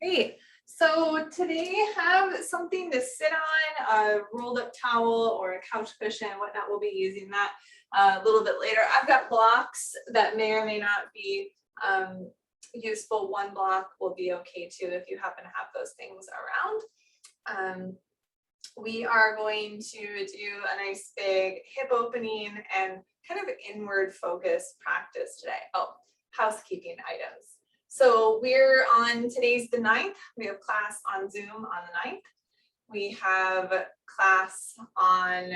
Great. So today have something to sit on, a rolled up towel or a couch cushion, whatnot. We'll be using that a little bit later. I've got blocks that may or may not be useful. One block will be okay too if you happen to have those things around. We are going to do a nice big hip opening and kind of inward focus practice today. Oh, housekeeping items. So we're on today's the 9th. We have class on Zoom on the 9th. We have class on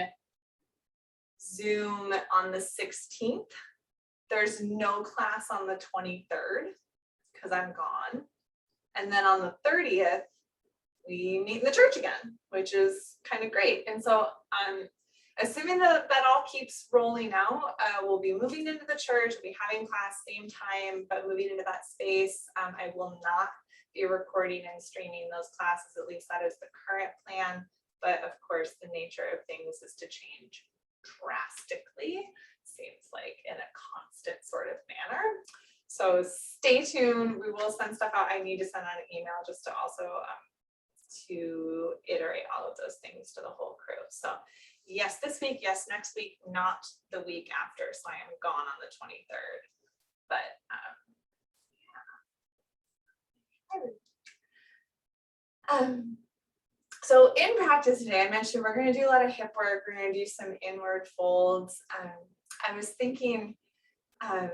Zoom on the 16th. There's no class on the 23rd because I'm gone. And then on the 30th, we meet in the church again, which is kind of great. And so assuming that all keeps rolling out, we'll be moving into the church, we'll be having class same time, but moving into that space. I will not be recording and streaming those classes, at least that is the current plan. But of course, the nature of things is to change drastically, seems like in a constant sort of manner. So stay tuned. We will send stuff out. I need to send out an email just to also to iterate all of those things to the whole crew. So yes, this week, yes, next week, not the week after. So I am gone on the 23rd. But so in practice today, I mentioned we're going to do a lot of hip work. We're going to do some inward folds. I was thinking, I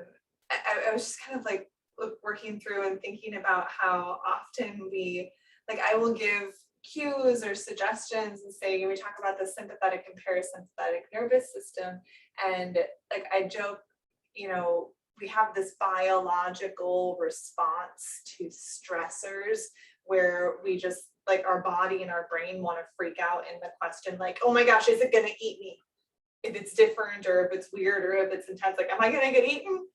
was just kind of like working through and thinking about how often I will give cues or suggestions and say, we talk about the sympathetic and parasympathetic nervous system. And like I joke, we have this biological response to stressors where we just like our body and our brain want to freak out in the question, like, oh my gosh, is it going to eat me? If it's different or if it's weird or if it's intense, like, am I going to get eaten?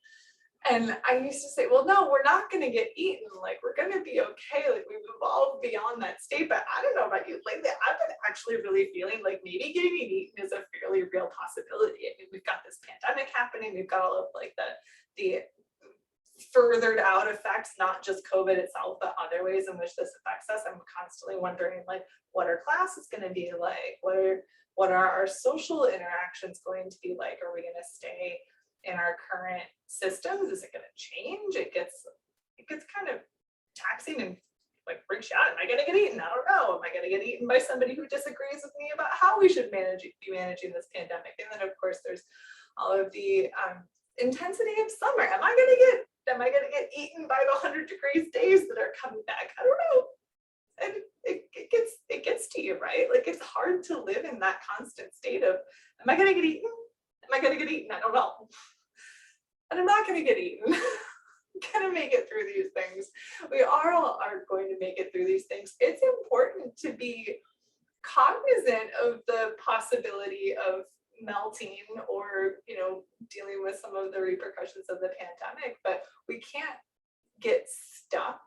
And I used to say, well, no, we're not going to get eaten. Like, we're going to be okay. Like, we've evolved beyond that state. But I don't know about you. Lately, I've been actually really feeling like maybe getting eaten is a fairly real possibility. I mean, we've got this pandemic happening. We've got all of like the furthered out effects, not just COVID itself, but other ways in which this affects us. I'm constantly wondering, like, what are classes going to be like? What are our social interactions going to be like? Are we going to stay in our current systems? Is it going to change? It gets kind of taxing and like freaks you out. Am I going to get eaten? I don't know. Am I going to get eaten by somebody who disagrees with me about how we should be managing this pandemic? And then of course there's all of the intensity of summer. Am I going to get eaten by the 100 degrees days that are coming back? I don't know. And it gets to you, right? Like, it's hard to live in that constant state of, am I going to get eaten? Am I going to get eaten? I don't know. And I'm not going to get eaten. I'm going to make it through these things. We all are going to make it through these things. It's important to be cognizant of the possibility of melting or, dealing with some of the repercussions of the pandemic, but we can't get stuck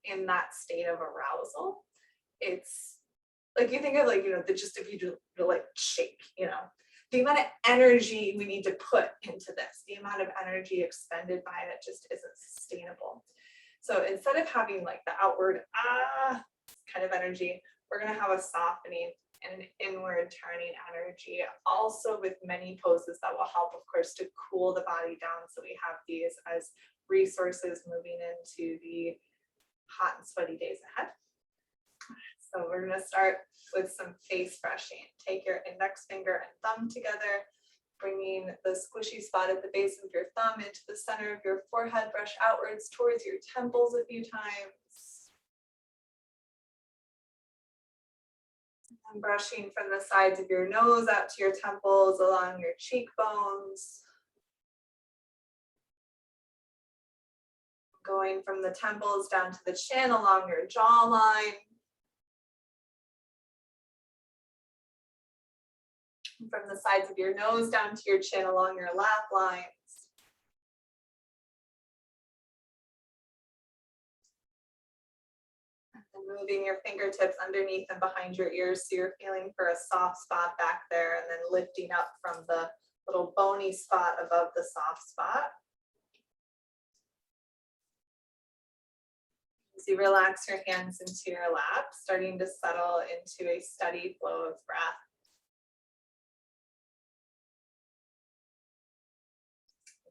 in that state of arousal. It's like, you think of like, if you do like shake, the amount of energy we need to put into this, the amount of energy expended by it just isn't sustainable. So instead of having like the outward kind of energy, we're going to have a softening and an inward turning energy, also with many poses that will help, of course, to cool the body down. So we have these as resources moving into the hot and sweaty days ahead. So we're going to start with some face brushing. Take your index finger and thumb together, bringing the squishy spot at the base of your thumb into the center of your forehead. Brush outwards towards your temples a few times. And brushing from the sides of your nose out to your temples, along your cheekbones. Going from the temples down to the chin along your jawline. From the sides of your nose down to your chin along your laugh lines. And moving your fingertips underneath and behind your ears so you're feeling for a soft spot back there, and then lifting up from the little bony spot above the soft spot. As you relax your hands into your lap, starting to settle into a steady flow of breath.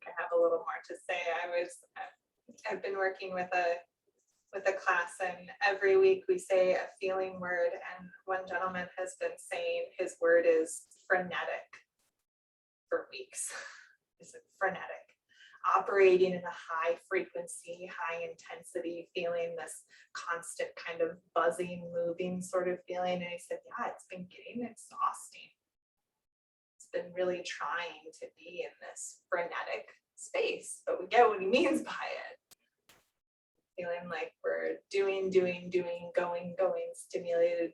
I have a little more to say. I've been working with a class, and every week we say a feeling word, and one gentleman has been saying his word is frenetic for weeks. Is it frenetic? Operating in a high frequency, high intensity feeling, this constant kind of buzzing, moving sort of feeling. And he said, yeah, it's been getting exhausting. It's been really trying to be in this frenetic space, but we get what he means by it. Feeling like we're doing, going, stimulated.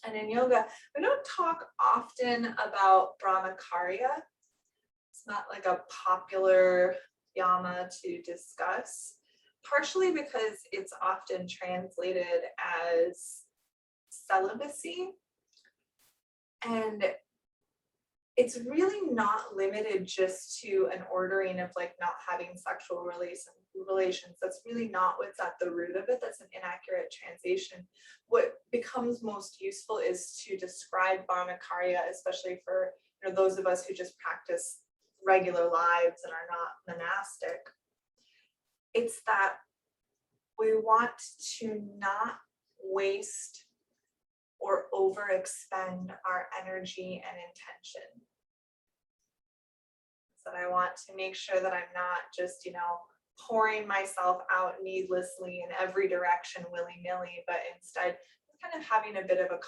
And in yoga, we don't talk often about brahmacharya. It's not like a popular yama to discuss, partially because it's often translated as celibacy. And it's really not limited just to an ordering of like not having sexual relations. That's really not what's at the root of it. That's an inaccurate translation. What becomes most useful is to describe brahmacharya, especially for those of us who just practice regular lives and are not monastic. It's that we want to not waste or overexpend our energy and intention. So I want to make sure that I'm not just, pouring myself out needlessly in every direction willy-nilly, but instead kind of having a bit of a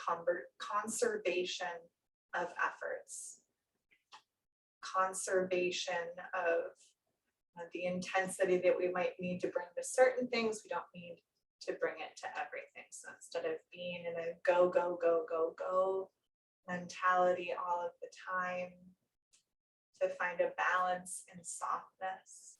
conservation of efforts, conservation of the intensity that we might need to bring to certain things. We don't need to bring it to everything. So instead of being in a go mentality all of the time, to find a balance and softness.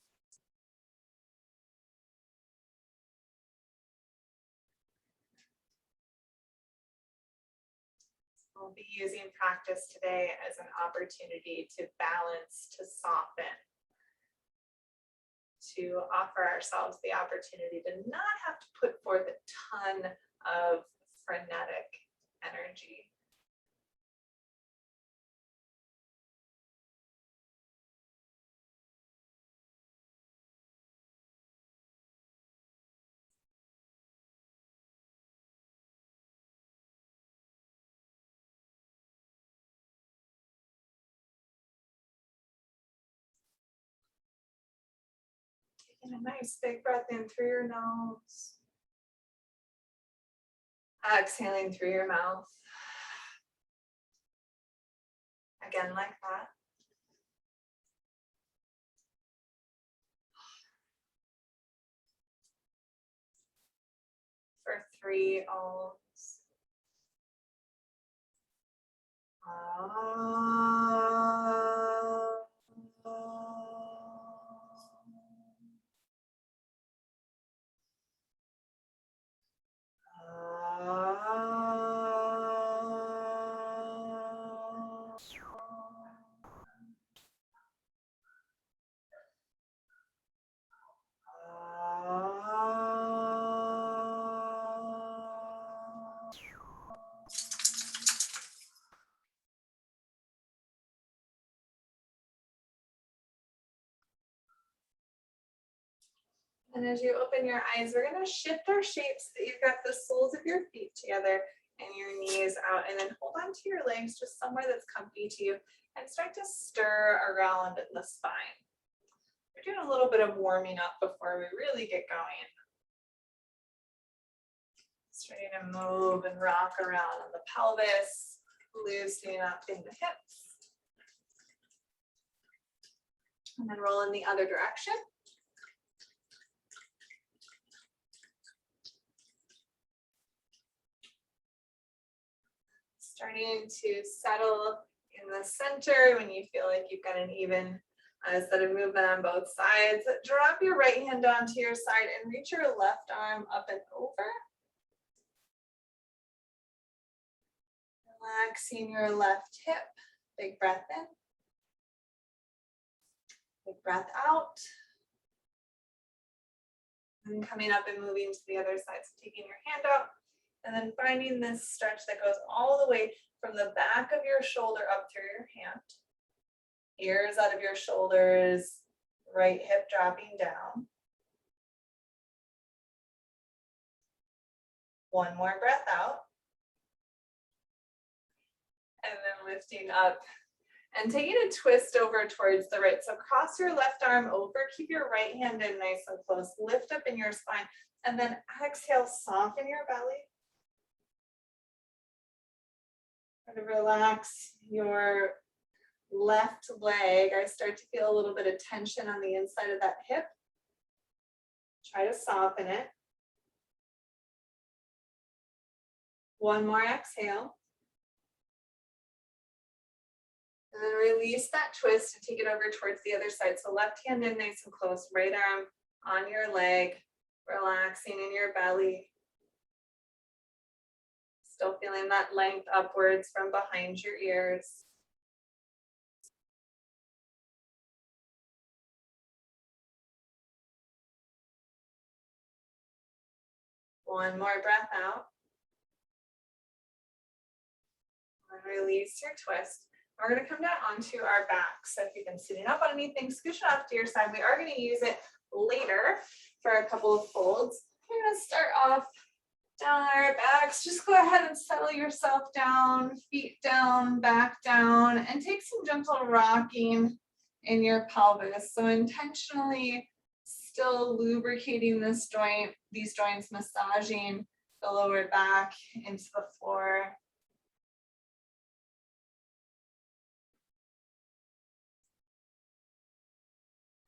We'll be using practice today as an opportunity to balance, to soften, to offer ourselves the opportunity to not have to put forth a ton of frenetic energy. Taking a nice big breath in through your nose. Exhaling through your mouth. Again, like that. For 3 ohms. And as you open your eyes, we're going to shift our shapes so that you've got the soles of your feet together and your knees out, and then hold on to your legs just somewhere that's comfy to you and start to stir around in the spine. We're doing a little bit of warming up before we really get going. Starting to move and rock around on the pelvis, loosening up in the hips. And then roll in the other direction. Starting to settle in the center when you feel like you've got an even set of movement on both sides. Drop your right hand onto your side and reach your left arm up and over. Relaxing your left hip. Big breath in. Big breath out. And then coming up and moving to the other side. So taking your hand out and then finding this stretch that goes all the way from the back of your shoulder up through your hand. Ears out of your shoulders, right hip dropping down. One more breath out. And then lifting up and taking a twist over towards the right. So cross your left arm over, keep your right hand in nice and close, lift up in your spine, and then exhale, soften your belly. Try to relax your left leg. I start to feel a little bit of tension on the inside of that hip. Try to soften it. One more exhale. And then release that twist and take it over towards the other side. So left hand in nice and close, right arm on your leg, relaxing in your belly. Still feeling that length upwards from behind your ears. One more breath out. And release your twist. We're going to come down onto our back. So if you've been sitting up on anything, scooch it off to your side. We are going to use it later for a couple of folds. We're going to start off down on our backs. Just go ahead and settle yourself down, feet down, back down, and take some gentle rocking in your pelvis. So intentionally still lubricating this joint, these joints, massaging the lower back into the floor.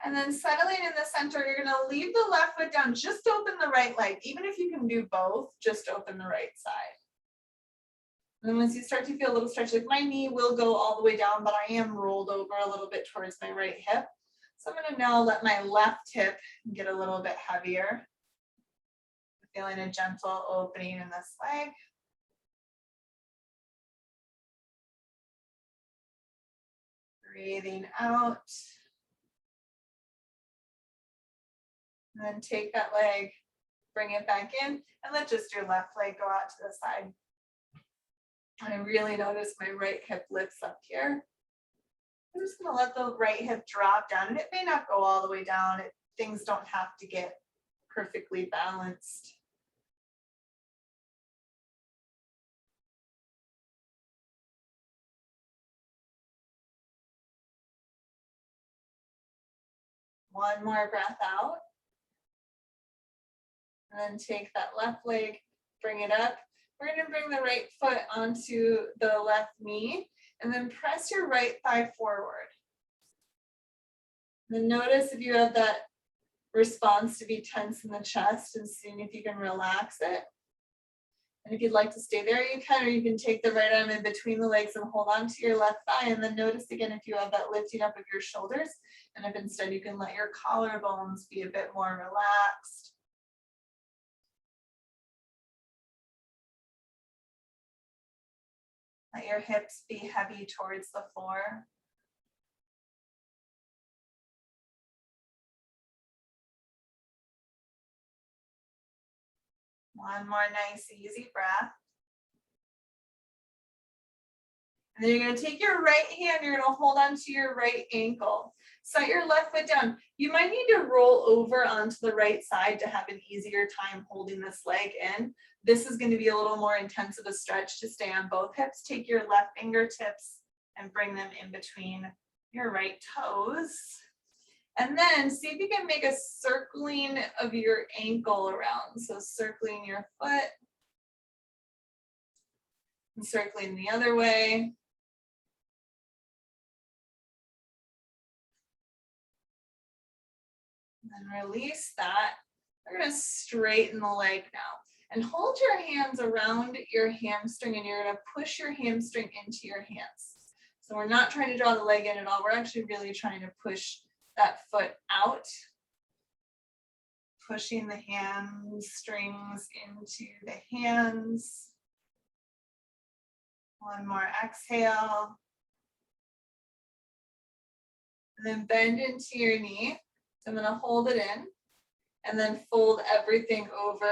And then settling in the center, you're going to leave the left foot down, just open the right leg. Even if you can do both, just open the right side. And then once you start to feel a little stretch, like my knee will go all the way down, but I am rolled over a little bit towards my right hip. So I'm going to now let my left hip get a little bit heavier. Feeling a gentle opening in this leg. Breathing out. And then take that leg, bring it back in, and let just your left leg go out to the side. And I really notice my right hip lifts up here. I'm just going to let the right hip drop down, and it may not go all the way down. Things don't have to get perfectly balanced. One more breath out. And then take that left leg, bring it up. We're going to bring the right foot onto the left knee and then press your right thigh forward. And then notice if you have that response to be tense in the chest and seeing if you can relax it. And if you'd like to stay there, you can, or you can take the right arm in between the legs and hold on to your left thigh. And then notice again if you have that lifting up of your shoulders. And if instead you can let your collarbones be a bit more relaxed. Let your hips be heavy towards the floor. One more nice, easy breath. And then you're going to take your right hand, you're going to hold on to your right ankle. Set your left foot down. You might need to roll over onto the right side to have an easier time holding this leg in. This is going to be a little more intense of a stretch to stay on both hips. Take your left fingertips and bring them in between your right toes. And then see if you can make a circling of your ankle around. So circling your foot and circling the other way. And then release that. We're going to straighten the leg now. And hold your hands around your hamstring and you're going to push your hamstring into your hands. So we're not trying to draw the leg in at all. We're actually really trying to push that foot out. Pushing the hamstrings into the hands. One more exhale. And then bend into your knee. So I'm going to hold it in. and then fold everything over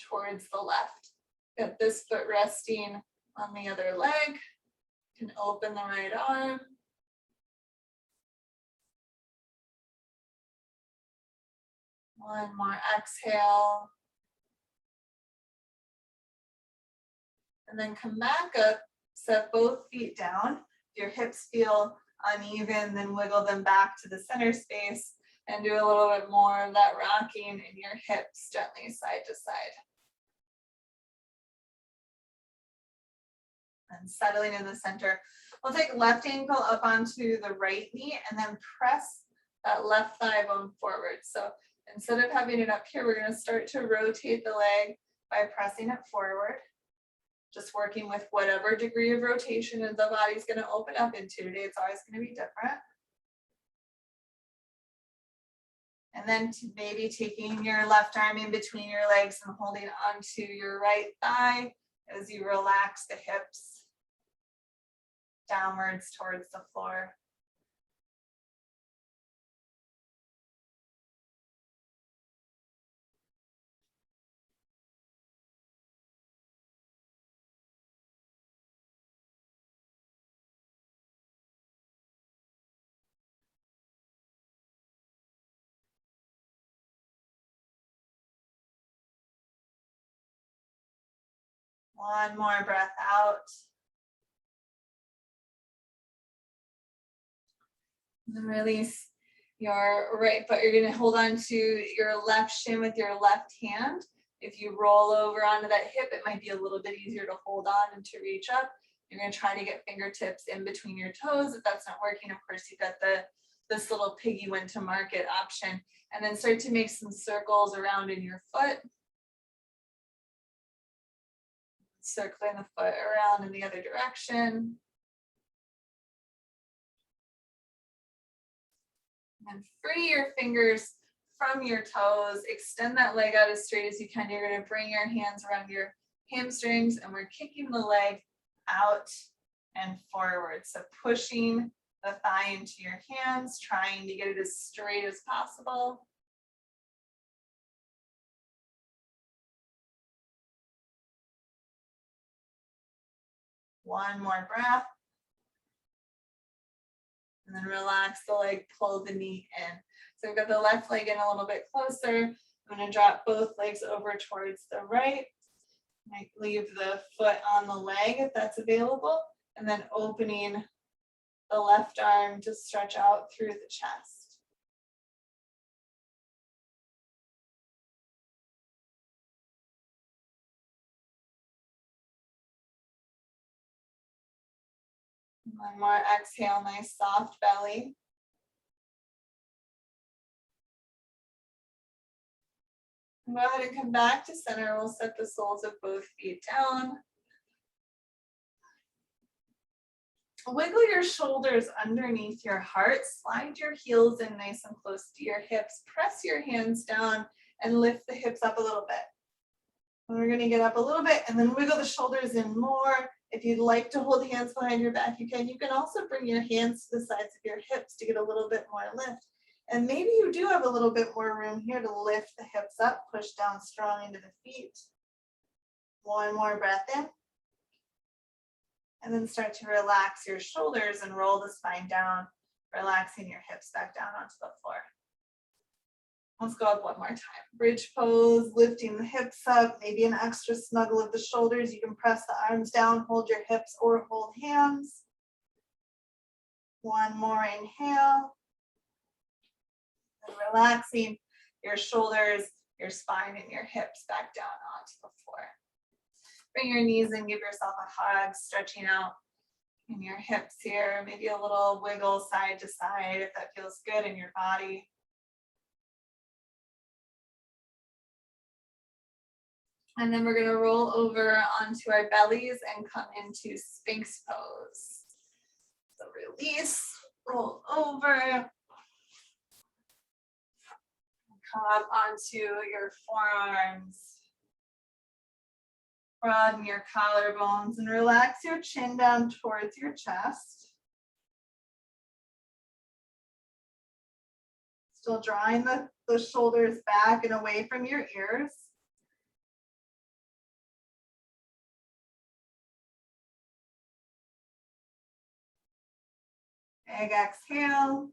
towards the left. Get this foot resting on the other leg. You can open the right arm. One more exhale. And then come back up, set both feet down. If your hips feel uneven, then wiggle them back to the center space and do a little bit more of that rocking in your hips gently side to side. And settling in the center. We'll take left ankle up onto the right knee and then press that left thigh bone forward. So instead of having it up here, we're going to start to rotate the leg by pressing it forward. Just working with whatever degree of rotation the body's going to open up into. Today it's always going to be different. And then maybe taking your left arm in between your legs and holding onto your right thigh as you relax the hips downwards towards the floor. One more breath out. And then release your right foot. You're going to hold on to your left shin with your left hand. If you roll over onto that hip, it might be a little bit easier to hold on and to reach up. You're going to try to get fingertips in between your toes. If that's not working, of course, you've got this little piggy went to market option. And then start to make some circles around in your foot. Circling the foot around in the other direction. And free your fingers from your toes. Extend that leg out as straight as you can. You're going to bring your hands around your hamstrings and we're kicking the leg out and forward. So pushing the thigh into your hands, trying to get it as straight as possible. One more breath. And then relax the leg, pull the knee in. So we've got the left leg in a little bit closer. I'm going to drop both legs over towards the right. I leave the foot on the leg if that's available. And then opening the left arm to stretch out through the chest. One more exhale, nice soft belly. Go ahead and come back to center. We'll set the soles of both feet down. Wiggle your shoulders underneath your heart. Slide your heels in nice and close to your hips. Press your hands down and lift the hips up a little bit. And we're going to get up a little bit and then wiggle the shoulders in more. If you'd like to hold hands behind your back, you can. You can also bring your hands to the sides of your hips to get a little bit more lift. And maybe you do have a little bit more room here to lift the hips up, push down strong into the feet. One more breath in. And then start to relax your shoulders and roll the spine down, relaxing your hips back down onto the floor. Let's go up one more time. Bridge pose, lifting the hips up, maybe an extra snuggle of the shoulders. You can press the arms down, hold your hips or hold hands. One more inhale. And relaxing your shoulders, your spine, and your hips back down onto the floor. Bring your knees in, give yourself a hug, stretching out in your hips here. Maybe a little wiggle side to side if that feels good in your body. And then we're going to roll over onto our bellies and come into Sphinx pose. So release, roll over. Come up onto your forearms. Broaden your collarbones and relax your chin down towards your chest. Still drawing the the shoulders back and away from your ears. Big exhale.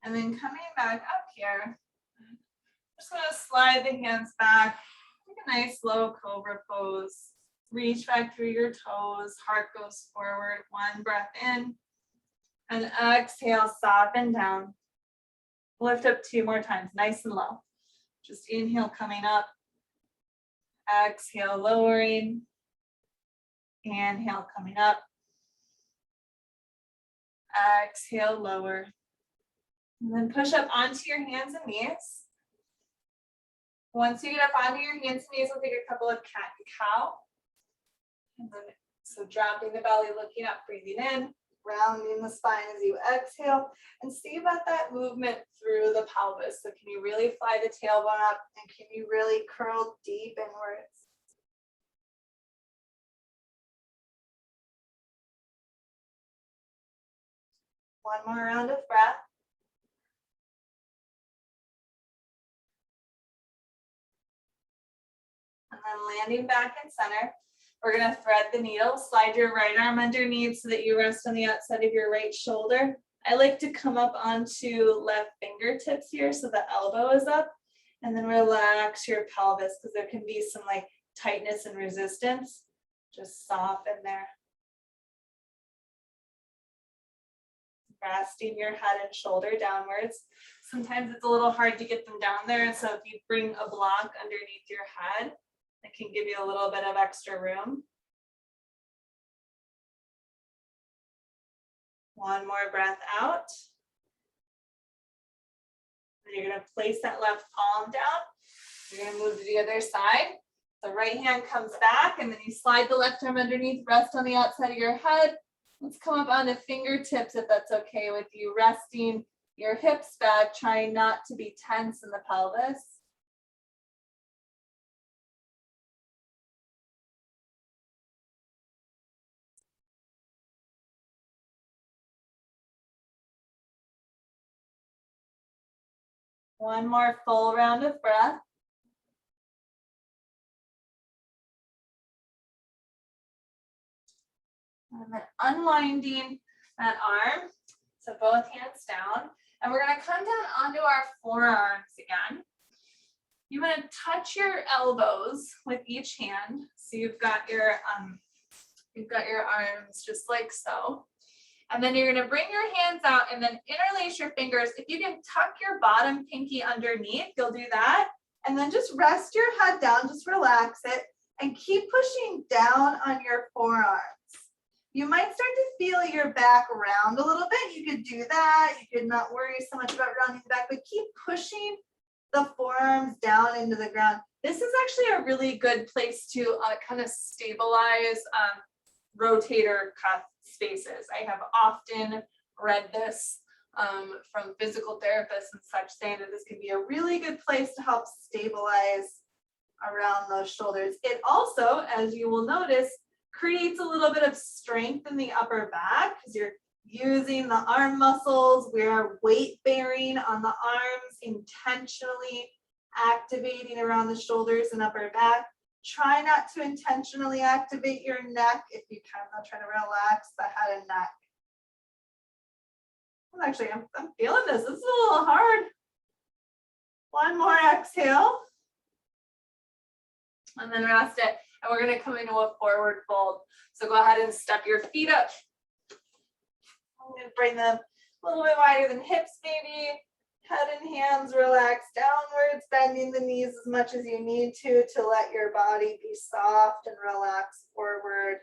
And then coming back up here, just gonna slide the hands back, take a nice low cobra pose. Reach back through your toes, heart goes forward, one breath in, and exhale, soften down. Lift up 2 more times, nice and low. Just inhale, coming up, exhale, lowering, inhale, coming up, exhale, lower. And then push up onto your hands and knees. Once you get up onto your hands and knees, we'll take a couple of cat and cow. And then, so dropping the belly, looking up, breathing in, rounding the spine as you exhale, and see about that movement through the pelvis. So can you really fly the tailbone up, and can you really curl deep inwards? One more round of breath. And then landing back in center. We're going to thread the needle, slide your right arm underneath so that you rest on the outside of your right shoulder. I like to come up onto left fingertips here so the elbow is up, and then relax your pelvis because there can be some like tightness and resistance. Just soften there. Resting your head and shoulder downwards. Sometimes it's a little hard to get them down there, and so if you bring a block underneath your head, it can give you a little bit of extra room. One more breath out. And you're going to place that left palm down. You're going to move to the other side. The right hand comes back, and then you slide the left arm underneath, rest on the outside of your head. Let's come up onto fingertips if that's okay with you. Resting your hips back, trying not to be tense in the pelvis. One more full round of breath. And then unwinding that arm. So both hands down. And we're going to come down onto our forearms again. You want to touch your elbows with each hand. So you've got your arms just like so. And then you're going to bring your hands out and then interlace your fingers. If you can tuck your bottom pinky underneath, you'll do that. And then just rest your head down, just relax it, and keep pushing down on your forearms. You might start to feel your back round a little bit. You could do that. You could not worry so much about rounding the back, but keep pushing the forearms down into the ground. This is actually a really good place to kind of stabilize rotator cuff spaces. I have often read this from physical therapists and such, saying that this can be a really good place to help stabilize around those shoulders. It also, as you will notice, creates a little bit of strength in the upper back because you're using the arm muscles. We are weight bearing on the arms, intentionally activating around the shoulders and upper back. Try not to intentionally activate your neck if you can. I'll try to relax the head and neck. Well, actually, I'm feeling this. This is a little hard. One more exhale. And then rest it. And we're going to come into a forward fold. So go ahead and step your feet up. I'm going to bring them a little bit wider than hips, maybe. Head and hands relax downwards, bending the knees as much as you need to let your body be soft and relax forward.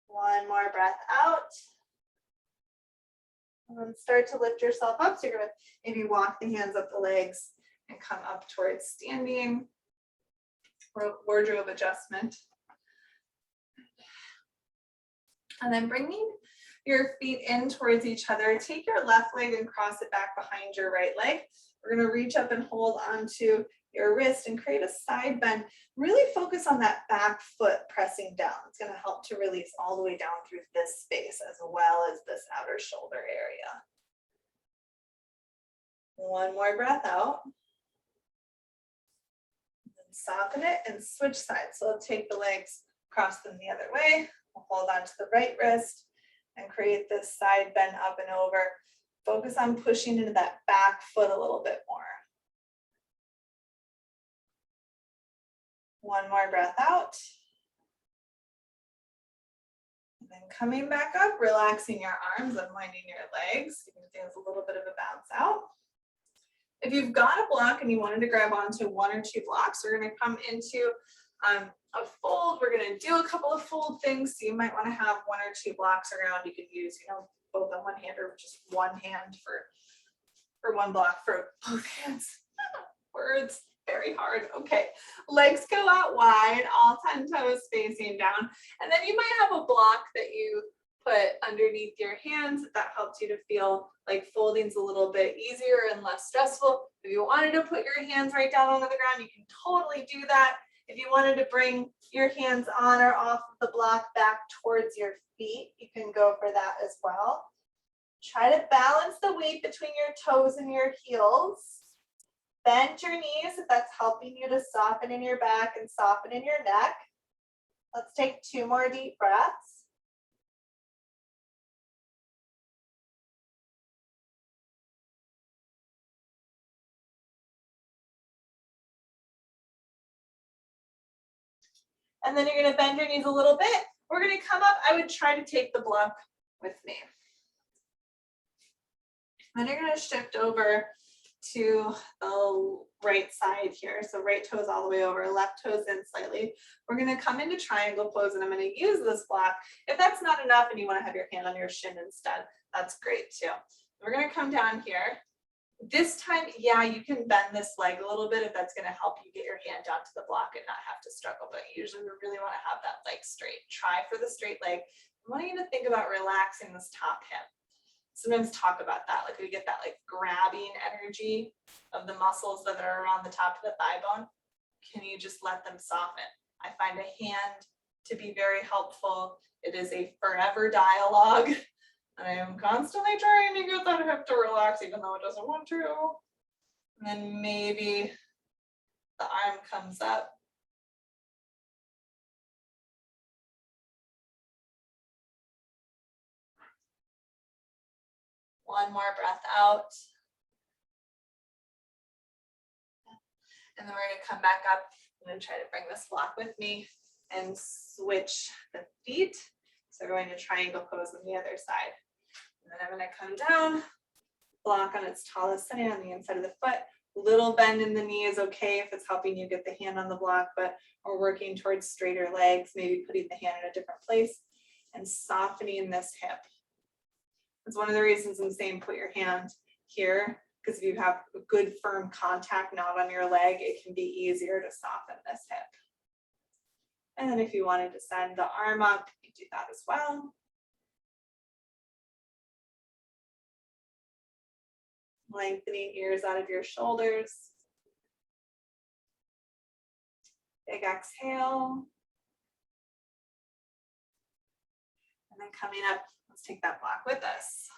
One more breath out. And then start to lift yourself up. So you're going to maybe walk the hands up the legs and come up towards standing. Wardrobe adjustment. And then bringing your feet in towards each other, take your left leg and cross it back behind your right leg. We're going to reach up and hold onto your wrist and create a side bend. Really focus on that back foot pressing down. It's going to help to release all the way down through this space as well as this outer shoulder area. One more breath out. And soften it and switch sides. So take the legs, cross them the other way. We'll hold on to the right wrist and create this side bend up and over. Focus on pushing into that back foot a little bit more. One more breath out. And then coming back up, relaxing your arms, unwinding your legs. You can do a little bit of a bounce out. If you've got a block and you wanted to grab onto one or two blocks, we're going to come into a fold. We're going to do a couple of fold things. So you might want to have one or two blocks around. You can use, both on one hand or just one hand for one block for both hands. Words, very hard. Okay, legs go out wide, all 10 toes facing down. And then you might have a block that you put underneath your hands that helps you to feel like folding's a little bit easier and less stressful. If you wanted to put your hands right down onto the ground, you can totally do that. If you wanted to bring your hands on or off of the block back towards your feet, you can go for that as well. Try to balance the weight between your toes and your heels. Bend your knees if that's helping you to soften in your back and soften in your neck. Let's take 2 more deep breaths. And then you're going to bend your knees a little bit. We're going to come up. I would try to take the block with me. Then you're going to shift over to the right side here. So right toe is all the way over, left toe is in slightly. We're going to come into triangle pose and I'm going to use this block. If that's not enough and you want to have your hand on your shin instead, that's great too. We're going to come down here. This time, yeah, you can bend this leg a little bit if that's going to help you get your hand down to the block and not have to struggle. But usually we really want to have that leg straight. Try for the straight leg. I want you to think about relaxing this top hip. Sometimes talk about that, like we get that like grabbing energy of the muscles that are around the top of the thigh bone. Can you just let them soften? I find a hand to be very helpful. It is a forever dialogue. I am constantly trying to get that hip to relax even though it doesn't want to. And then maybe the arm comes up. One more breath out. And then we're going to come back up. I'm going to try to bring this block with me and switch the feet. So we're going to triangle pose on the other side. And then I'm going to come down, block on its tallest setting on the inside of the foot. Little bend in the knee is okay if it's helping you get the hand on the block, but we're working towards straighter legs, maybe putting the hand in a different place and softening this hip. It's one of the reasons I'm saying put your hand here, because if you have a good firm contact not on your leg, it can be easier to soften this hip. And then if you wanted to send the arm up, you can do that as well. Lengthening ears out of your shoulders. Big exhale. And then coming up, let's take that block with us.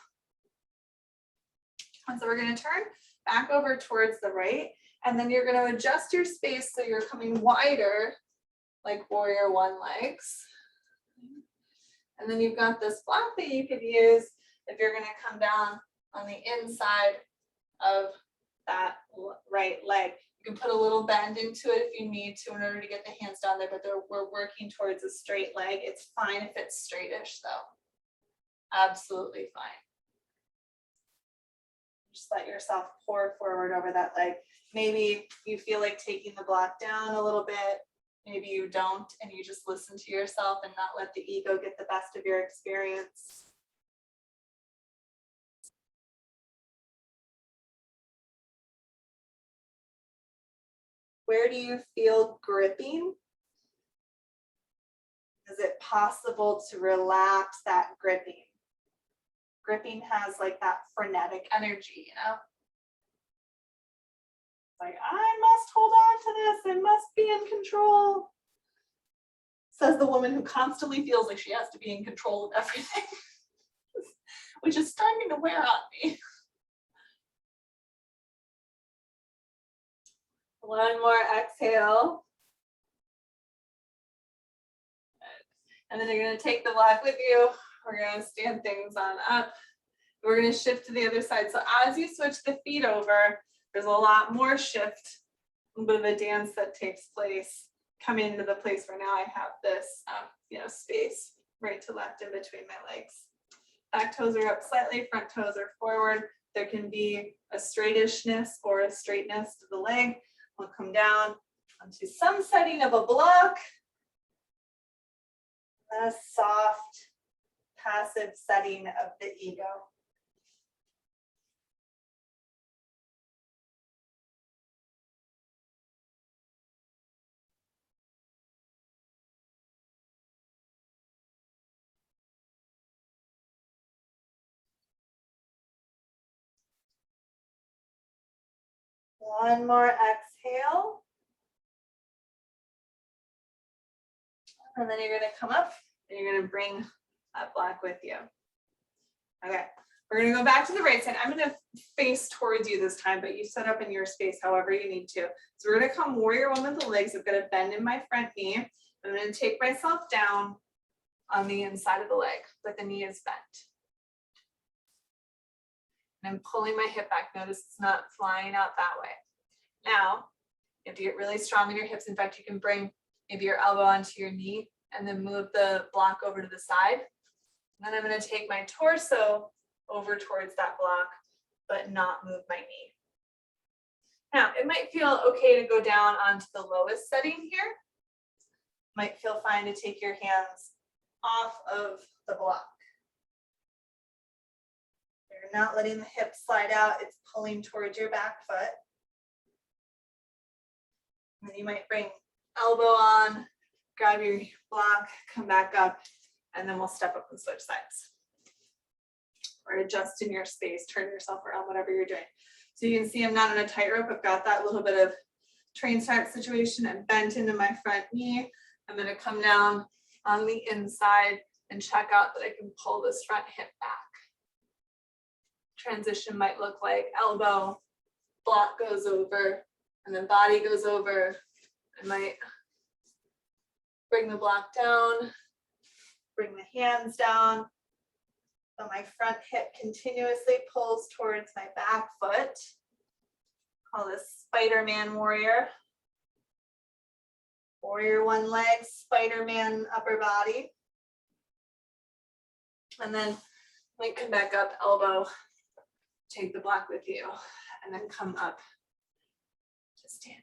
And so we're going to turn back over towards the right, and then you're going to adjust your space so you're coming wider, like warrior one legs. And then you've got this block that you could use if you're going to come down on the inside of that right leg. You can put a little bend into it if you need to in order to get the hands down there, but we're working towards a straight leg. It's fine if it's straightish though. Absolutely fine. Just let yourself pour forward over that leg. Maybe you feel like taking the block down a little bit. Maybe you don't, and you just listen to yourself and not let the ego get the best of your experience. Where do you feel gripping? Is it possible to relax that gripping? Gripping has like that frenetic energy, you know? like, I must hold on to this. I must be in control. Says the woman who constantly feels like she has to be in control of everything, which is starting to wear on me. One more exhale. And then you're going to take the block with you. We're going to stand things on up. We're going to shift to the other side. So as you switch the feet over, there's a lot more shift, a little bit of a dance that takes place, coming into the place where now I have this, space right to left in between my legs. Back toes are up slightly, front toes are forward. There can be a straightishness or a straightness to the leg. We'll come down onto some setting of a block. A soft, passive setting of the ego. One more exhale. And then you're going to come up and you're going to bring that block with you. Okay, we're going to go back to the right side. I'm going to face towards you this time, but you set up in your space however you need to. So we're going to come warrior one with the legs. I'm going to bend in my front knee. I'm going to take myself down on the inside of the leg, but the knee is bent. And I'm pulling my hip back. Notice it's not flying out that way. Now, you have to get really strong in your hips. In fact, you can bring maybe your elbow onto your knee and then move the block over to the side. And then I'm going to take my torso over towards that block, but not move my knee. Now, it might feel okay to go down onto the lowest setting here. Might feel fine to take your hands off of the block. You're not letting the hip slide out, it's pulling towards your back foot. And then you might bring elbow on, grab your block, come back up, and then we'll step up and switch sides. Or adjust in your space, turn yourself around, whatever you're doing. So you can see I'm not on a tightrope. I've got that little bit of train start situation. I'm bent into my front knee. I'm going to come down on the inside and check out that I can pull this front hip back. Transition might look like elbow, block goes over, and then body goes over. I might bring the block down, bring the hands down, but my front hip continuously pulls towards my back foot. Call this Spider-Man warrior. Warrior one leg, Spider-Man upper body. And then might come back up, elbow, take the block with you, and then come up to standing.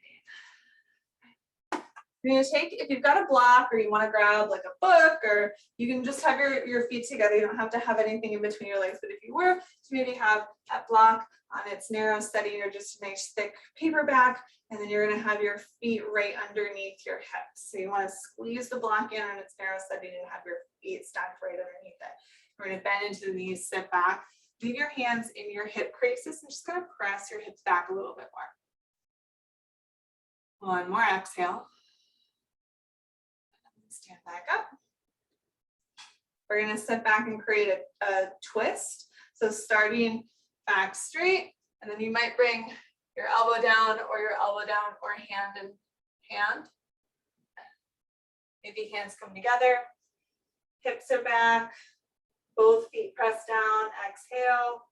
You're going to take, if you've got a block or you want to grab like a book, or you can just have your feet together. You don't have to have anything in between your legs, but if you were to maybe have that block on its narrow setting or just a nice thick paperback, and then you're going to have your feet right underneath your hips. So you want to squeeze the block in on its narrow setting and have your feet stacked right underneath it. We're going to bend into the knees, sit back, leave your hands in your hip creases and just kind of press your hips back a little bit more. One more exhale. Stand back up. We're going to sit back and create a twist. So starting back straight, and then you might bring your elbow down or hand in hand. Maybe hands come together. Hips are back. Both feet press down. Exhale.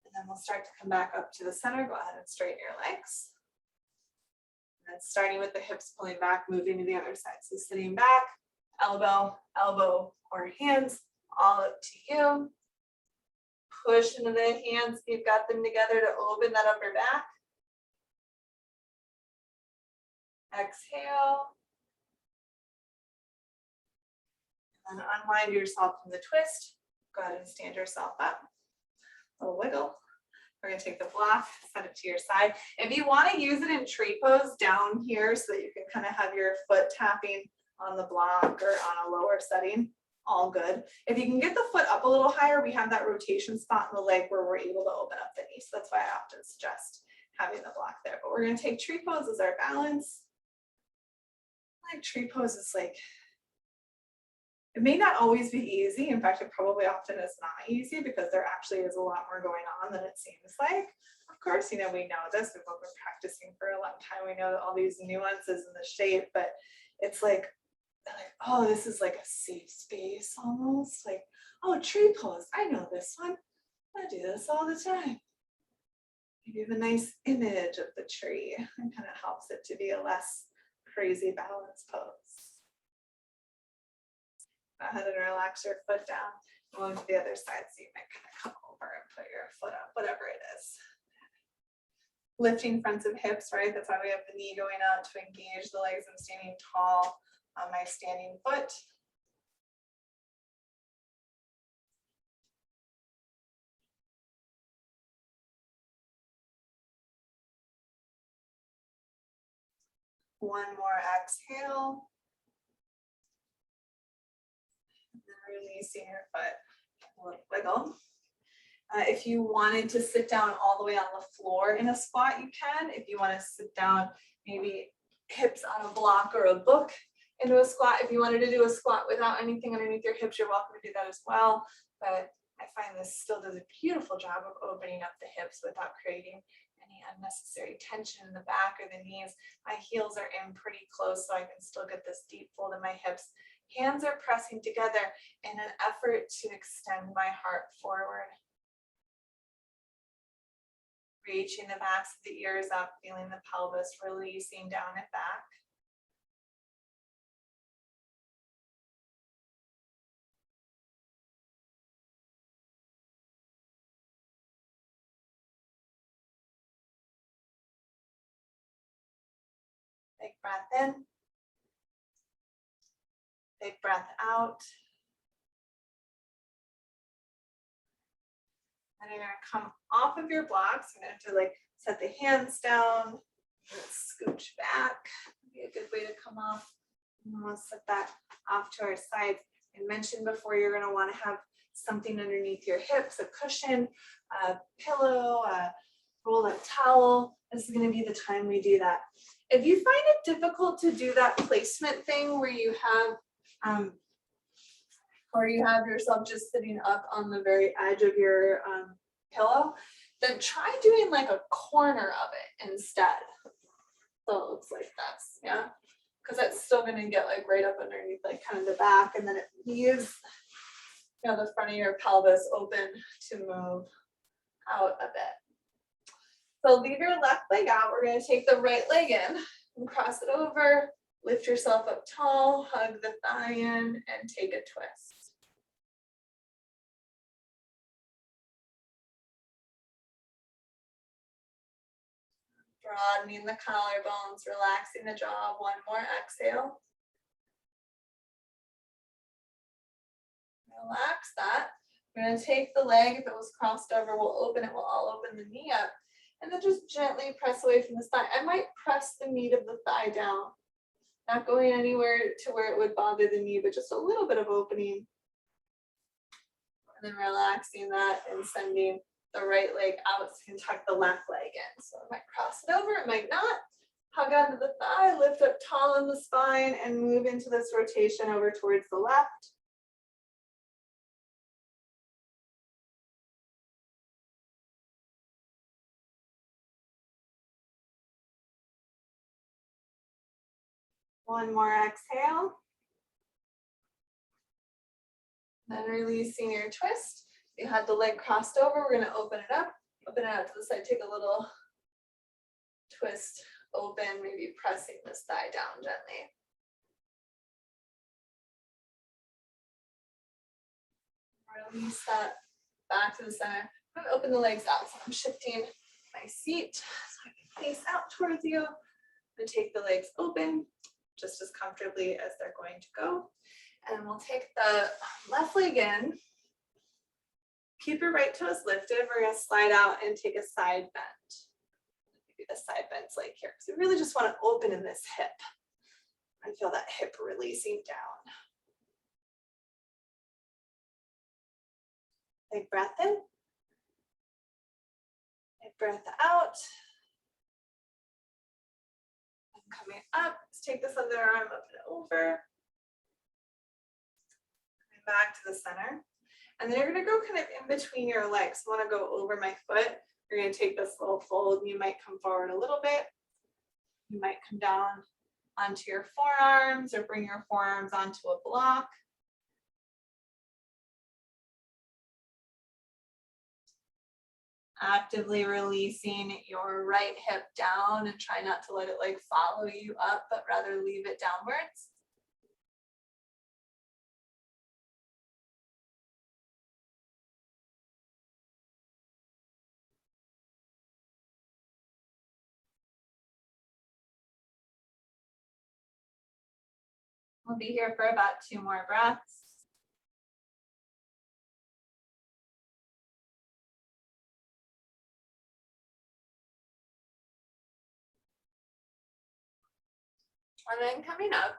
And then we'll start to come back up to the center. Go ahead and straighten your legs. And starting with the hips pulling back, moving to the other side. So sitting back, elbow, elbow, or hands, all up to you. Push into the hands. You've got them together to open that upper back. Exhale. And then unwind yourself from the twist. Go ahead and stand yourself up. A little wiggle. We're going to take the block, set it to your side. If you want to use it in tree pose down here so that you can kind of have your foot tapping on the block or on a lower setting, all good. If you can get the foot up a little higher, we have that rotation spot in the leg where we're able to open up the knee. So that's why I often suggest having the block there. But we're going to take tree pose as our balance. Like tree pose is like, it may not always be easy. In fact, it probably often is not easy because there actually is a lot more going on than it seems like. Of course, you know, we know this, we've been practicing for a long time. We know all these nuances in the shape, but it's like, oh, this is like a safe space almost. Like, oh, tree pose, I know this one. I do this all the time. You have a nice image of the tree and kind of helps it to be a less crazy balance pose. Go ahead and relax your foot down. We'll go to the other side so you might kind of come over and put your foot up, whatever it is. Lifting fronts of hips, right? That's why we have the knee going out to engage the legs. I'm standing tall on my standing foot. One more exhale. And then releasing your foot. A little wiggle. If you wanted to sit down all the way on the floor in a squat, you can. If you want to sit down, maybe hips on a block or a book into a squat. If you wanted to do a squat without anything underneath your hips, you're welcome to do that as well. But I find this still does a beautiful job of opening up the hips without creating any unnecessary tension in the back or the knees. My heels are in pretty close, so I can still get this deep fold in my hips. Hands are pressing together in an effort to extend my heart forward. Reaching the backs of the ears up, feeling the pelvis releasing down and back. Big breath in. Big breath out. And you're going to come off of your blocks. You're going to have to like set the hands down, scooch back. Be a good way to come off. And we'll set that off to our sides. I mentioned before, you're going to want to have something underneath your hips, a cushion, a pillow, a roll up towel. This is going to be the time we do that. If you find it difficult to do that placement thing where you have yourself just sitting up on the very edge of your pillow, then try doing like a corner of it instead. So it looks like this, yeah? Because it's still going to get like right up underneath like kind of the back, and then it leaves, you know, the front of your pelvis open to move out a bit. So leave your left leg out. We're going to take the right leg in and cross it over, lift yourself up tall, hug the thigh in, and take a twist. Broadening the collarbones, relaxing the jaw. One more exhale. Relax that. We're going to take the leg, if it was crossed over, we'll open it, we'll all open the knee up. And then just gently press away from the thigh. I might press the meat of the thigh down. Not going anywhere to where it would bother the knee, but just a little bit of opening. And then relaxing that and sending the right leg out so you can tuck the left leg in. So it might cross it over, it might not. Hug onto the thigh, lift up tall in the spine, and move into this rotation over towards the left. One more exhale. Then releasing your twist. You had the leg crossed over, we're going to open it up. Open it out to the side, take a little twist open, maybe pressing this thigh down gently. Release that back to the center. I'm going to open the legs out, so I'm shifting my seat so I can face out towards you. I'm going to take the legs open just as comfortably as they're going to go. And we'll take the left leg in. Keep your right toes lifted. We're going to slide out and take a side bend. Maybe the side bend's like here. So we really just want to open in this hip and feel that hip releasing down. Big breath in. Big breath out. coming up, let's take this other arm up and over. Coming back to the center. And then you're gonna go kind of in between your legs. I wanna go over my foot. You're gonna take this little fold. You might come forward a little bit. You might come down onto your forearms or bring your forearms onto a block. Actively releasing your right hip down and try not to let it like follow you up, but rather leave it downwards. We'll be here for about 2 more breaths. And then coming up,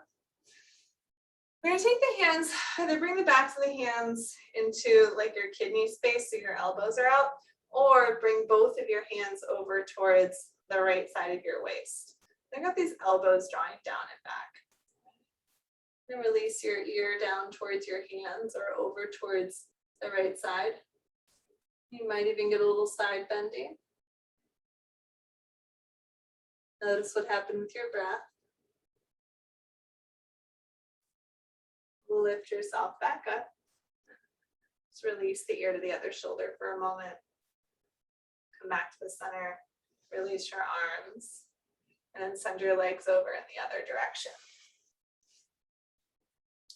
we're gonna take the hands, either bring the backs of the hands into like your kidney space so your elbows are out, or bring both of your hands over towards the right side of your waist. Think of these elbows drawing down and back. And release your ear down towards your hands or over towards the right side. You might even get a little side bending. Notice what happened with your breath. Lift yourself back up. Just release the ear to the other shoulder for a moment. Come back to the center. Release your arms. And then send your legs over in the other direction.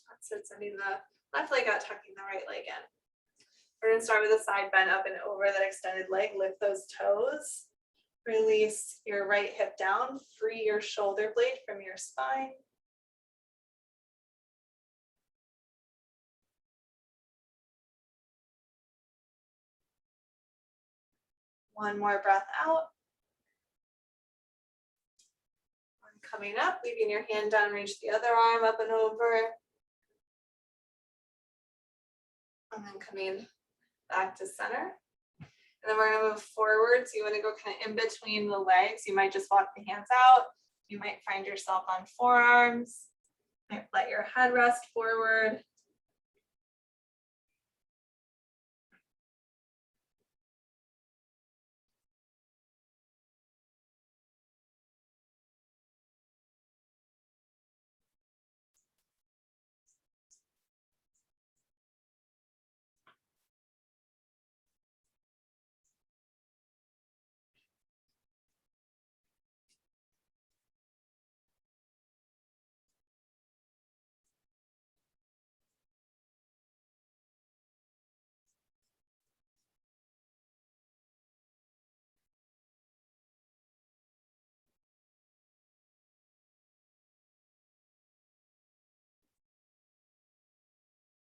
That's it. Sending the left leg out, tucking the right leg in. We're going to start with a side bend up and over that extended leg. Lift those toes. Release your right hip down. Free your shoulder blade from your spine. One more breath out. One coming up, leaving your hand down, reach the other arm up and over. And then coming back to center. And then we're gonna move forward. So you wanna go kind of in between the legs. You might just walk the hands out. You might find yourself on forearms. You might let your head rest forward.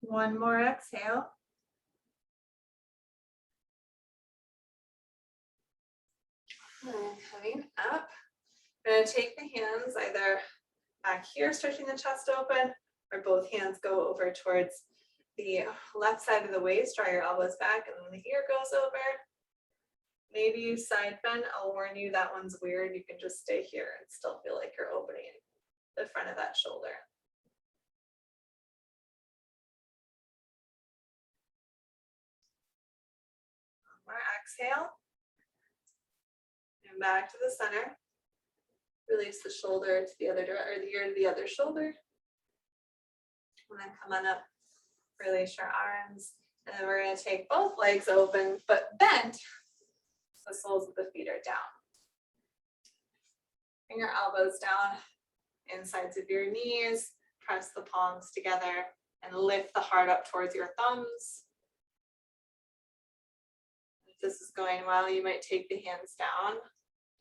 One more exhale. And coming up, I'm going to take the hands either back here, stretching the chest open, or both hands go over towards the left side of the waist. Draw your elbows back, and then the ear goes over. Maybe you side bend. I'll warn you, that one's weird. You can just stay here and still feel like you're opening the front of that shoulder. One more exhale. And back to the center. Release the shoulder to the other or the ear to the other shoulder. And then come on up. Release your arms. And then we're going to take both legs open but bent. The soles of the feet are down. Bring your elbows down, insides of your knees. Press the palms together and lift the heart up towards your thumbs. If this is going well, you might take the hands down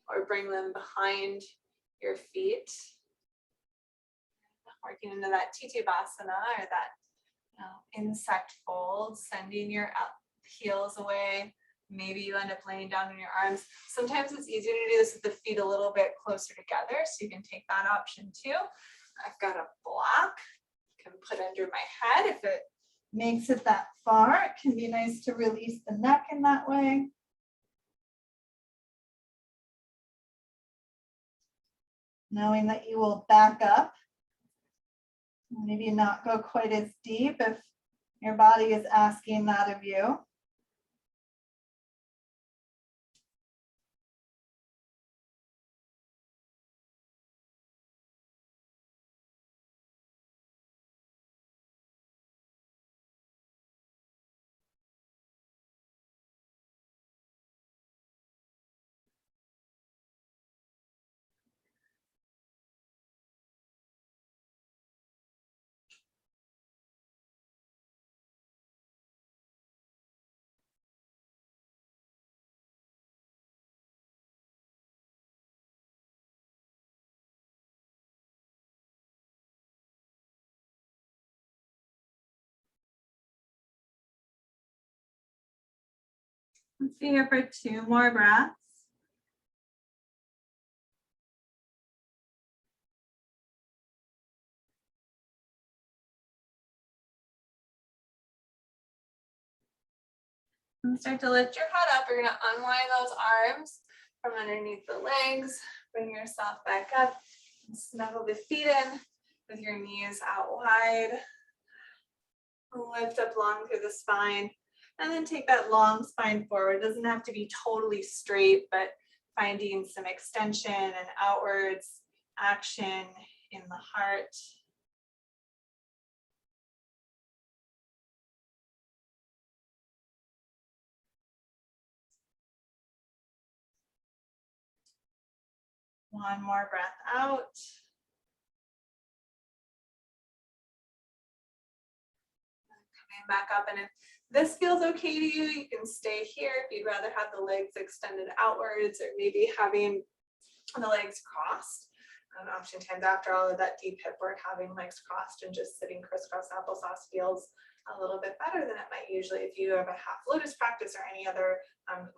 or bring them behind your feet. Working into that Titivasana, or that insect fold, sending your heels away. Maybe you end up laying down on your arms. Sometimes it's easier to do this with the feet a little bit closer together, so you can take that option too. I've got a block. Can put under my head if it makes it that far. It can be nice to release the neck in that way. knowing that you will back up. Maybe not go quite as deep if your body is asking that of you. Let's be here for 2 more breaths. And start to lift your head up. You're gonna unwind those arms from underneath the legs. Bring yourself back up and snuggle the feet in with your knees out wide. Lift up long through the spine. And then take that long spine forward. It doesn't have to be totally straight, but finding some extension and outwards action in the heart. One more breath out. Coming back up, and if this feels okay to you, you can stay here. If you'd rather have the legs extended outwards, or maybe having the legs crossed. Oftentimes after all of that deep hip work, having legs crossed and just sitting crisscross applesauce feels a little bit better than it might usually if you have a half lotus practice or any other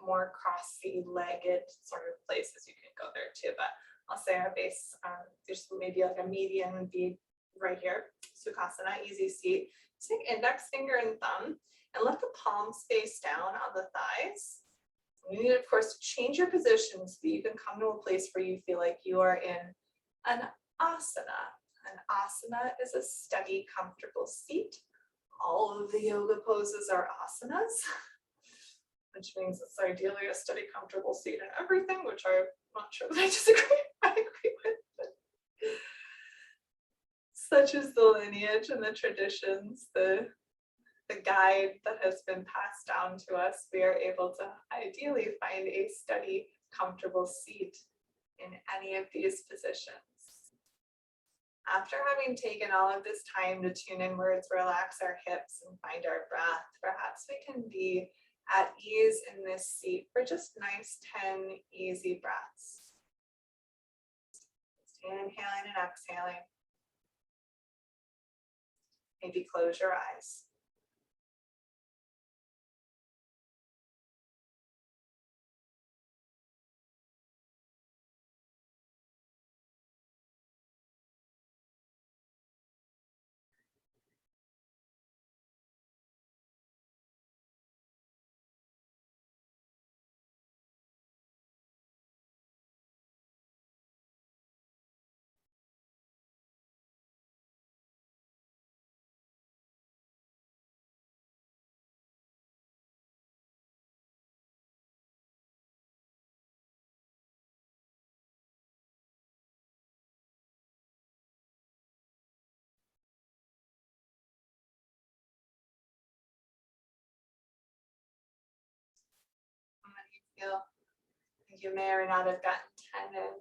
more crossy legged sort of places. You can go there too, but I'll say our base, there's maybe like a median would be right here, Sukhasana, easy seat. Take index finger and thumb and let the palms face down on the thighs. You need, of course, to change your position so that you can come to a place where you feel like you are in an asana. An asana is a steady, comfortable seat. All of the yoga poses are asanas, which means it's ideally a steady, comfortable seat in everything, which I'm not sure that I disagree. I agree with. But such is the lineage and the traditions, the guide that has been passed down to us. We are able to ideally find a steady, comfortable seat in any of these positions. After having taken all of this time to tune inwards, relax our hips, and find our breath, perhaps we can be at ease in this seat for just nice 10 easy breaths. Just inhaling and exhaling. Maybe close your eyes. Feel like you may or not have gotten 10 in.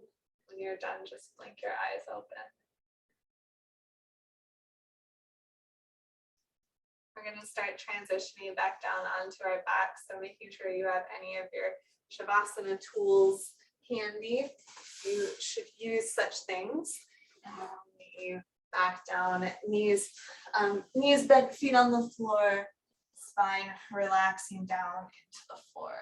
When you're done, just blink your eyes open. We're going to start transitioning back down onto our back, so making sure you have any of your Shavasana tools handy. You should use such things. You back down, knees bent, feet on the floor, spine relaxing down into the floor.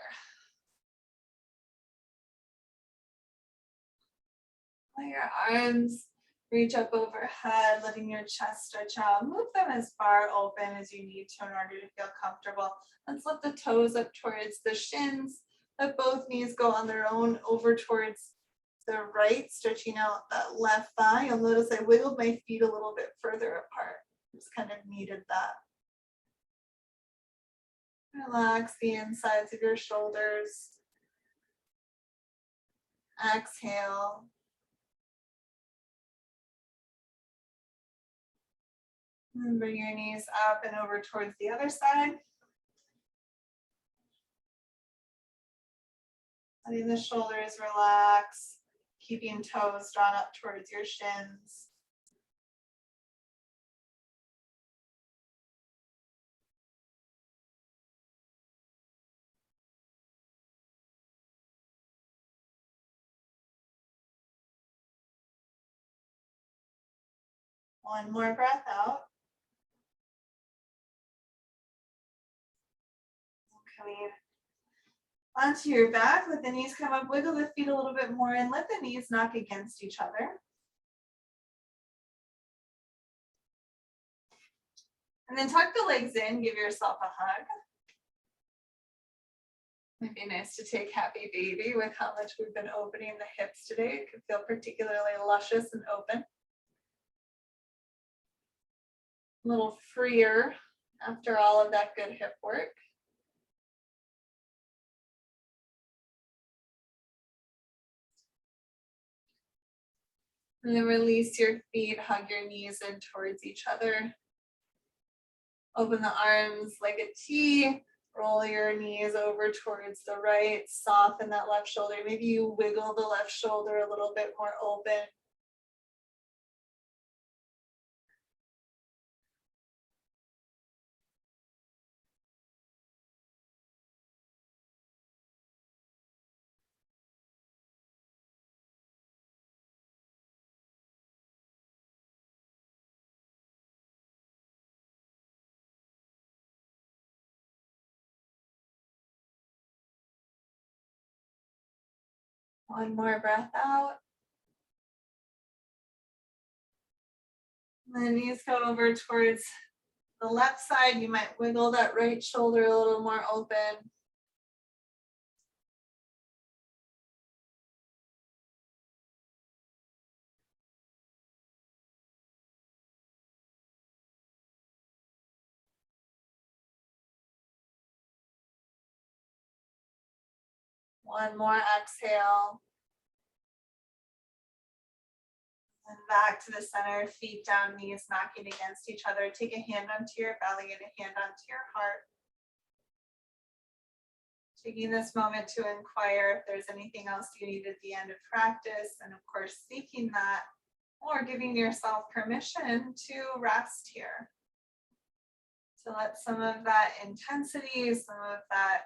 Let your arms reach up overhead, letting your chest stretch out. Move them as far open as you need to in order to feel comfortable. Let's lift the toes up towards the shins. Let both knees go on their own over towards the right, stretching out that left thigh. You'll notice I wiggled my feet a little bit further apart. Just kind of needed that. Relax the insides of your shoulders. Exhale. And bring your knees up and over towards the other side. Letting the shoulders relax, keeping toes drawn up towards your shins. One more breath out. Coming onto your back, let the knees come up, wiggle the feet a little bit more and let the knees knock against each other. And then tuck the legs in, give yourself a hug. It'd be nice to take happy baby with how much we've been opening the hips today. It could feel particularly luscious and open. A little freer after all of that good hip work. And then release your feet, hug your knees in towards each other. Open the arms like a T, roll your knees over towards the right, soften that left shoulder. Maybe you wiggle the left shoulder a little bit more open. One more breath out. And the knees go over towards the left side. You might wiggle that right shoulder a little more open. One more exhale. And back to the center, feet down, knees knocking against each other. Take a hand onto your belly and a hand onto your heart. Taking this moment to inquire if there's anything else you need at the end of practice, and of course, seeking that or giving yourself permission to rest here. So let some of that intensity, some of that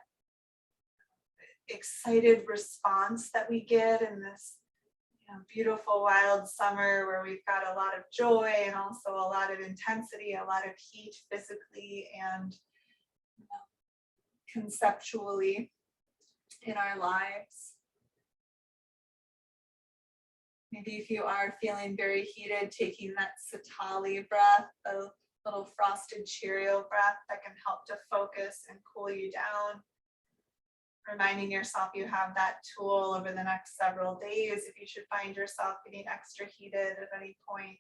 excited response that we get in this beautiful wild summer where we've got a lot of joy and also a lot of intensity, a lot of heat physically and conceptually in our lives. Maybe if you are feeling very heated, taking that Satali breath, a little frosted Cheerio breath that can help to focus and cool you down. Reminding yourself you have that tool over the next several days if you should find yourself getting extra heated at any point.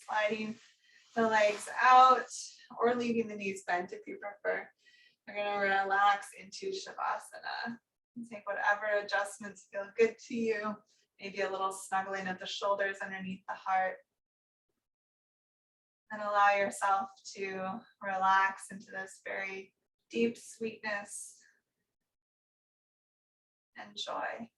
Sliding the legs out or leaving the knees bent if you prefer. You're going to relax into Shavasana. Take whatever adjustments feel good to you. Maybe a little snuggling of the shoulders underneath the heart. And allow yourself to relax into this very deep sweetness and joy.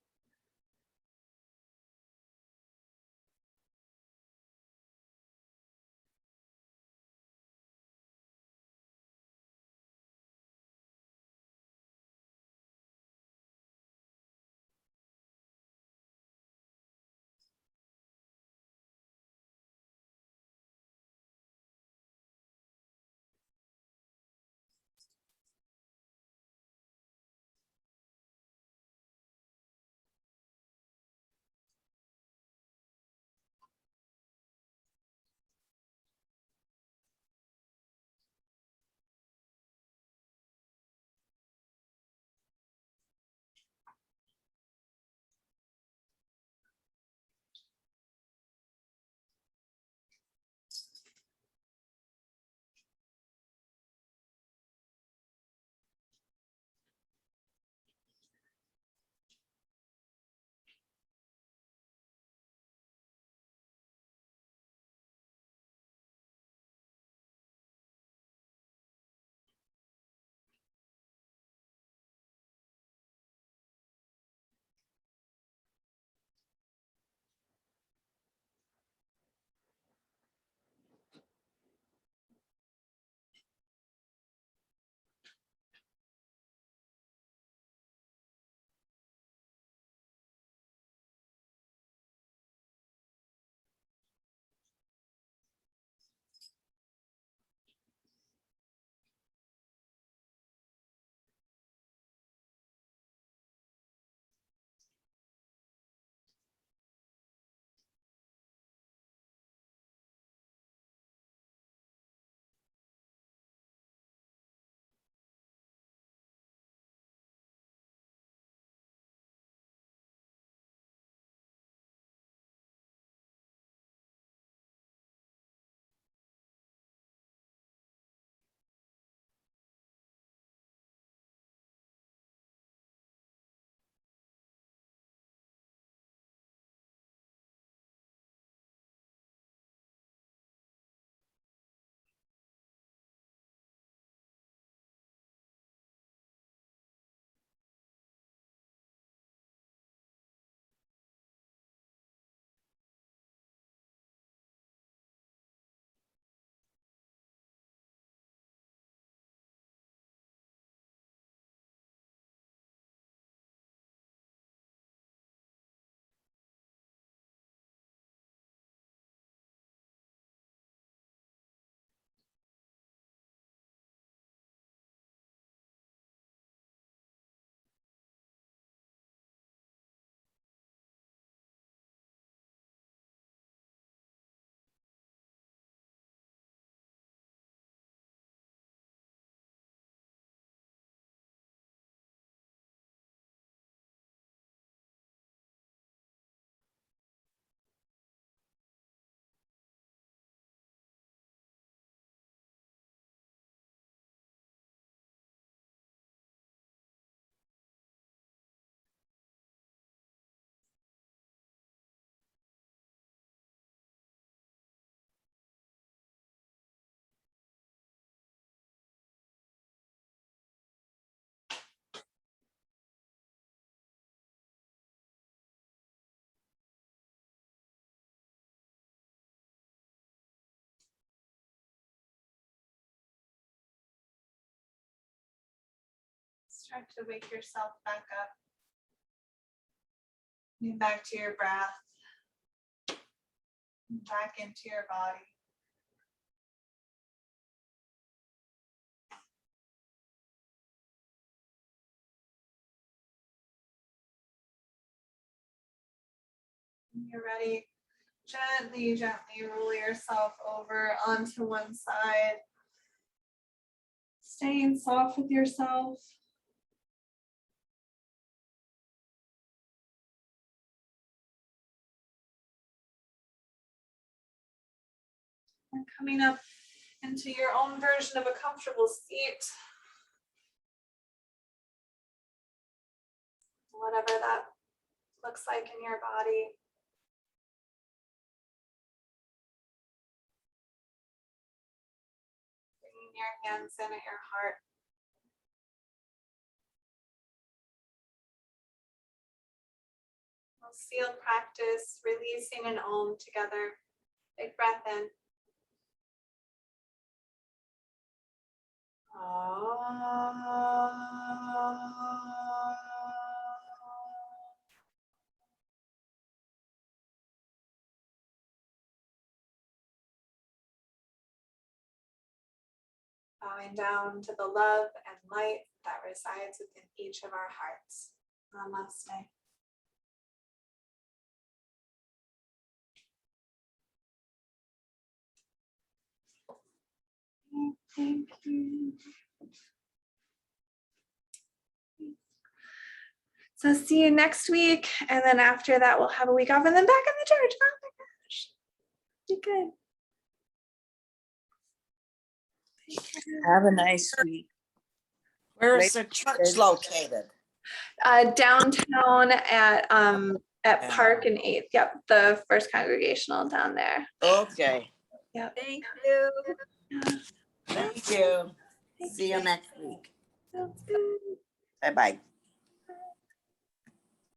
Start to wake yourself back up. Move back to your breath. Back into your body. When you're ready, gently, gently roll yourself over onto one side. Staying soft with yourself. And coming up into your own version of a comfortable seat. Whatever that looks like in your body. Bringing your hands in at your heart. We'll seal practice, releasing an Om together. Big breath in. Bowing down to the love and light that resides within each of our hearts. Namaste. Thank you. So see you next week. And then after that, we'll have a week off and then back in the church. Oh my gosh. Be good. Have a nice week. Where is the church located? Downtown at Yeah. Park and 8th. Yep, the First Congregational down there. Okay, Yep. Thank you. thank you. See you next week. Sounds good. Bye-bye.